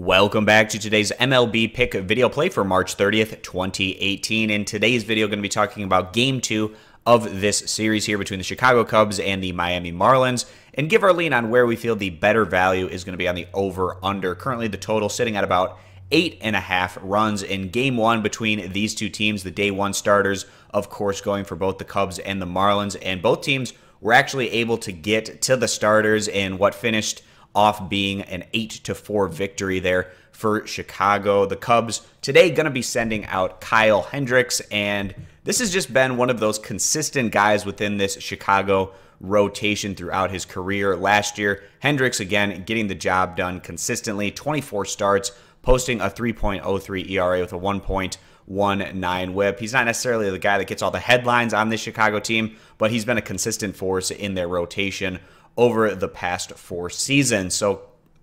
Welcome back to today's MLB Pick video play for March 30th, 2018. In today's video, going to be talking about Game 2 of this series here between the Chicago Cubs and the Miami Marlins, and give our lean on where we feel the better value is going to be on the over-under. Currently, the total sitting at about 8.5 runs in Game 1 between these two teams. The Day 1 starters, of course, going for both the Cubs and the Marlins, and both teams were actually able to get to the starters in what finished off being an 8-4 victory there for Chicago. The Cubs today going to be sending out Kyle Hendricks, and this has just been one of those consistent guys within this Chicago rotation throughout his career. Last year, Hendricks, again, getting the job done consistently, 24 starts, posting a 3.03 ERA with a 1.19 whip. He's not necessarily the guy that gets all the headlines on this Chicago team, but he's been a consistent force in their rotation over the past 4 seasons. So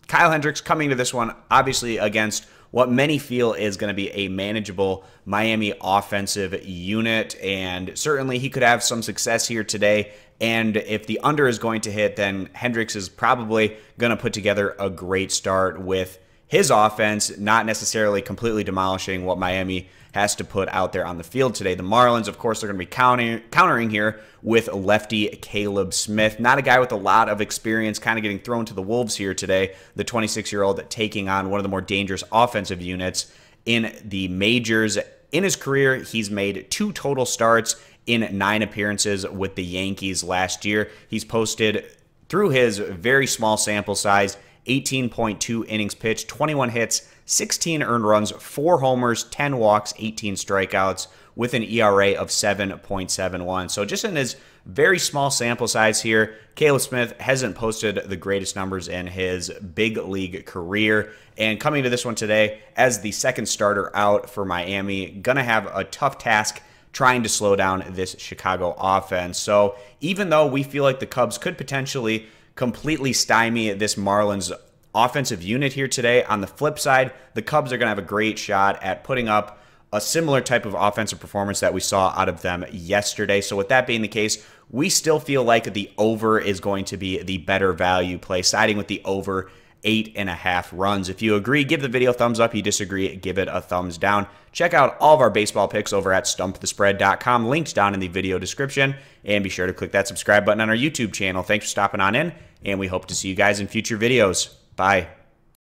Kyle Hendricks coming to this one, obviously against what many feel is going to be a manageable Miami offensive unit, and certainly he could have some success here today. And if the under is going to hit, then Hendricks is probably going to put together a great start with his offense, not necessarily completely demolishing what Miami has to put out there on the field today. The Marlins, of course, are going to be countering here with lefty Caleb Smith. Not a guy with a lot of experience, kind of getting thrown to the wolves here today. The 26-year-old taking on one of the more dangerous offensive units in the majors. In his career, he's made 2 total starts in 9 appearances with the Yankees last year. He's posted, through his very small sample size, 18.2 innings pitched, 21 hits, 16 earned runs, 4 homers, 10 walks, 18 strikeouts, with an ERA of 7.71. So just in his very small sample size here, Caleb Smith hasn't posted the greatest numbers in his big league career. And coming to this one today as the second starter out for Miami, gonna have a tough task trying to slow down this Chicago offense. So even though we feel like the Cubs could potentially completely stymie this Marlins offensive unit here today, on the flip side, the Cubs are going to have a great shot at putting up a similar type of offensive performance that we saw out of them yesterday. So with that being the case, we still feel like the over is going to be the better value play, siding with the over 8.5 runs. If you agree, give the video a thumbs up. You disagree, give it a thumbs down. Check out all of our baseball picks over at stumpthespread.com, linked down in the video description, and be sure to click that subscribe button on our YouTube channel. Thanks for stopping on in, and we hope to see you guys in future videos. Bye.